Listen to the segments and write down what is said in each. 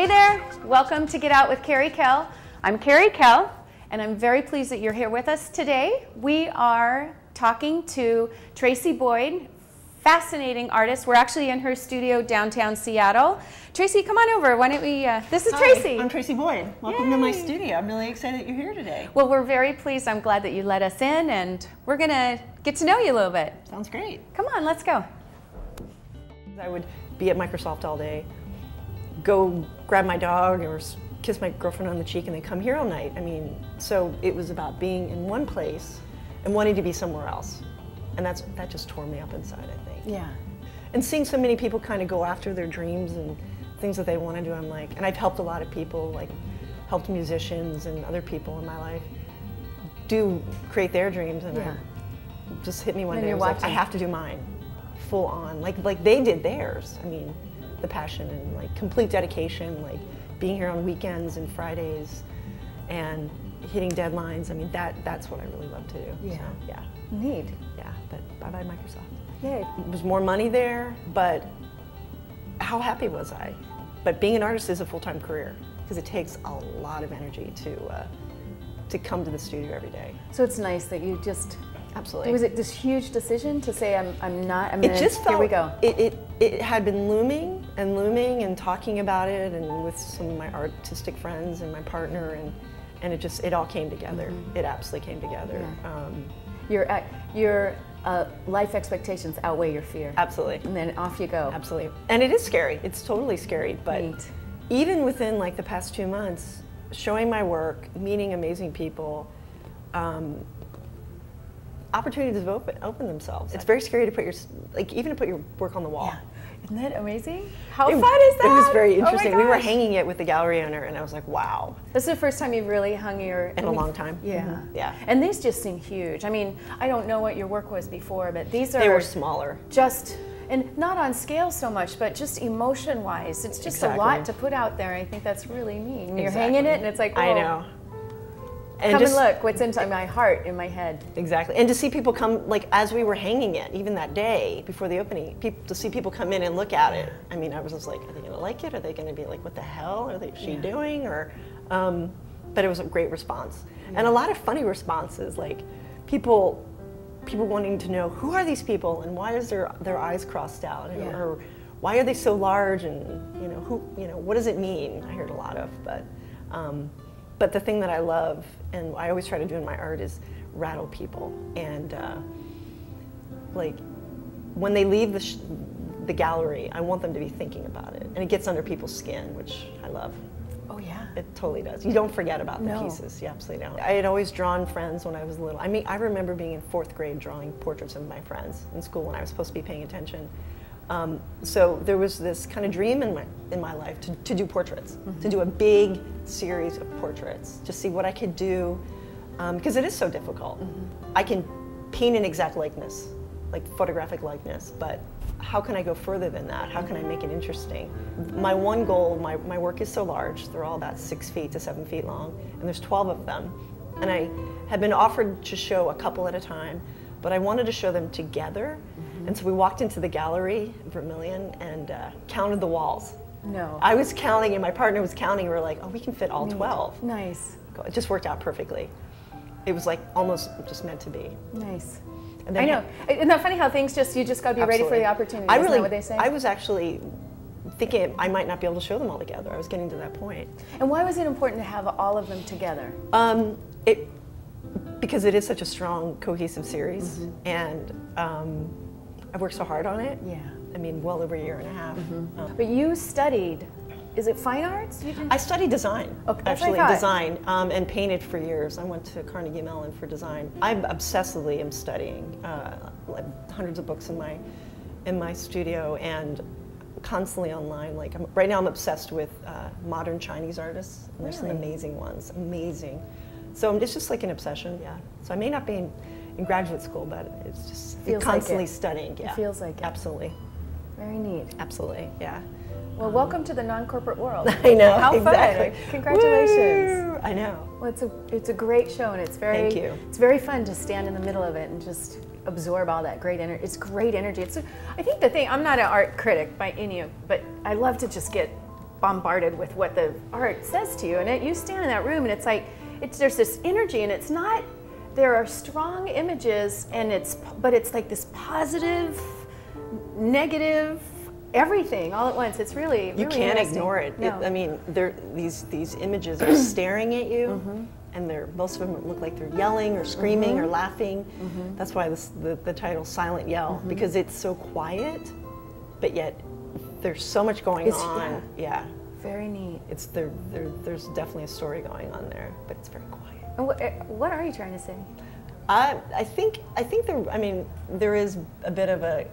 Hey there, welcome to Get Out with Kerry Kel. I'm Kerry Kel, and I'm very pleased that you're here with us today. We are talking to Tracy Boyd, fascinating artist. We're actually in her studio downtown Seattle. Tracy, come on over. Why don't we, this is Tracy. I'm Tracy Boyd. Welcome Yay. to my studio. I'm really excited that you're here today. Well, we're very pleased. I'm glad that you let us in, and we're going to get to know you a little bit. Sounds great. Come on, let's go. I would be at Microsoft all day, go grab my dog or kiss my girlfriend on the cheek and then come here all night. I mean, so it was about being in one place and wanting to be somewhere else. And that just tore me up inside, I think. Yeah. And seeing so many people kind of go after their dreams and things that they want to do, I'm like, and I've helped a lot of people, like helped musicians and other people in my life do create their dreams, and Yeah. it just hit me one And day. I you're was like, I watching. have to do mine, full on, like they did theirs. I mean, the passion and like complete dedication, like being here on weekends and Fridays, and hitting deadlines. I mean, that's what I really love to do. Yeah. So, yeah. Neat. Yeah. But bye-bye Microsoft. Yay. There was more money there, but how happy was I? But being an artist is a full-time career because it takes a lot of energy to come to the studio every day. So it's nice that you just, Absolutely. was it this huge decision to say, I'm gonna, It just felt, here we go. It had been looming and talking about it, and with some of my artistic friends and my partner, and it all came together. Mm-hmm. It absolutely came together. Yeah. Your life expectations outweigh your fear. Absolutely. And then off you go. Absolutely. And it is scary. It's totally scary. But Neat. even within like the past 2 months, showing my work, meeting amazing people, opportunities have opened themselves. It's very scary to put even to put your work on the wall. Yeah. Isn't that amazing? How It- fun is that? It was very Oh my interesting. We were gosh. hanging it with the gallery owner, and I was like, wow. This is the first time you've really hung your... In a long time. Yeah. Mhm. Yeah. And these just seem huge. I mean, I don't know what your work was before, but these are... They were smaller. Just, and not on scale so much, but just emotion-wise. It's just a lot Exactly. to put out there. I think that's really neat. And you're Exactly. hanging it, and it's like, whoa. I know. And Come just, and look what's in my heart, in my head. Exactly. And to see people come, like as we were hanging it, even that day before the opening, to see people come in and look at it. I mean, I was just like, are they going to like it? Are they going to be like, what the hell are she doing? Or, but it was a great response. And a lot of funny responses, like people wanting to know, who are these people and why is their eyes crossed out? Or why are they so large? And, what does it mean? I heard a lot of, but the thing that I love, and I always try to do in my art, is rattle people. And like when they leave the gallery, I want them to be thinking about it. And it gets under people's skin, which I love. Oh, yeah. It totally does. You don't forget about the No. pieces. You absolutely don't. I had always drawn friends when I was little. I mean, I remember being in 4th grade drawing portraits of my friends in school when I was supposed to be paying attention. So there was this kind of dream in my life to do portraits, to do a big series of portraits, to see what I could do, because it is so difficult. I can paint an exact likeness, like photographic likeness, but how can I go further than that? How can I make it interesting? My one goal, my work is so large, they're all about 6 feet to 7 feet long, and there's 12 of them. And I have been offered to show a couple at a time, but I wanted to show them together. And so we walked into the gallery, Vermilion, and counted the walls. No. I was counting and my partner was counting, and we were like, oh, we can fit all 12. Nice. It just worked out perfectly. It was like almost just meant to be. Nice. And I know. Isn't that funny how things you just got to be ready for the opportunity? Isn't that what they say? I was actually thinking I might not be able to show them all together. I was getting to that point. And why was it important to have all of them together? Because it is such a strong, cohesive series, and I've worked so hard on it. Yeah. I mean, well over a year and a half. But you studied, is it fine arts? I studied design, Okay, that's what I actually, thought. design, and painted for years. I went to Carnegie Mellon for design. I obsessively am studying, like hundreds of books in my studio, and constantly online. Like right now, I'm obsessed with modern Chinese artists, and there's some Really? amazing ones, amazing. So it's just like an obsession, yeah. So I may not be in graduate school, but it's just Feels constantly like it. studying. Yeah, It feels like it. Absolutely, Very neat. absolutely, yeah. Well, welcome to the non-corporate world. I know. How exactly. fun! Congratulations. Woo, I know. Well, it's a great show, and it's very Thank you. It's very fun to stand in the middle of it and just absorb all that great energy. It's great energy. I think the thing, I'm not an art critic by any of, but I love to just get bombarded with what the art says to you, and you stand in that room and it's like, there's this energy, and it's not, there are strong images, and but it's like this positive, negative, everything all at once. It's really, really you can't interesting. ignore it. No. I mean, these images are staring at you, and most of them look like they're yelling or screaming or laughing. That's why the title Silent Yell, because it's so quiet, but yet there's so much going on. Yeah. Very neat. There's definitely a story going on there, but it's very quiet. And what are you trying to say? I think there is a bit of a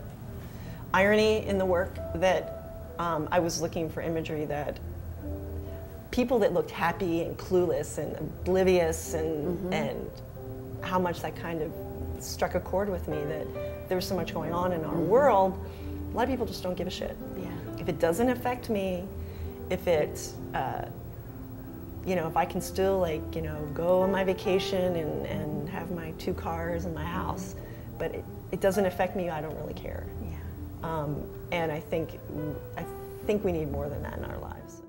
irony in the work that I was looking for imagery that people that looked happy and clueless and oblivious and how much that kind of struck a chord with me, that there was so much going on in our world. A lot of people just don't give a shit. Yeah. If it doesn't affect me, if it, if I can still go on my vacation and have my 2 cars and my house, but it doesn't affect me, I don't really care. Yeah. And I think we need more than that in our lives.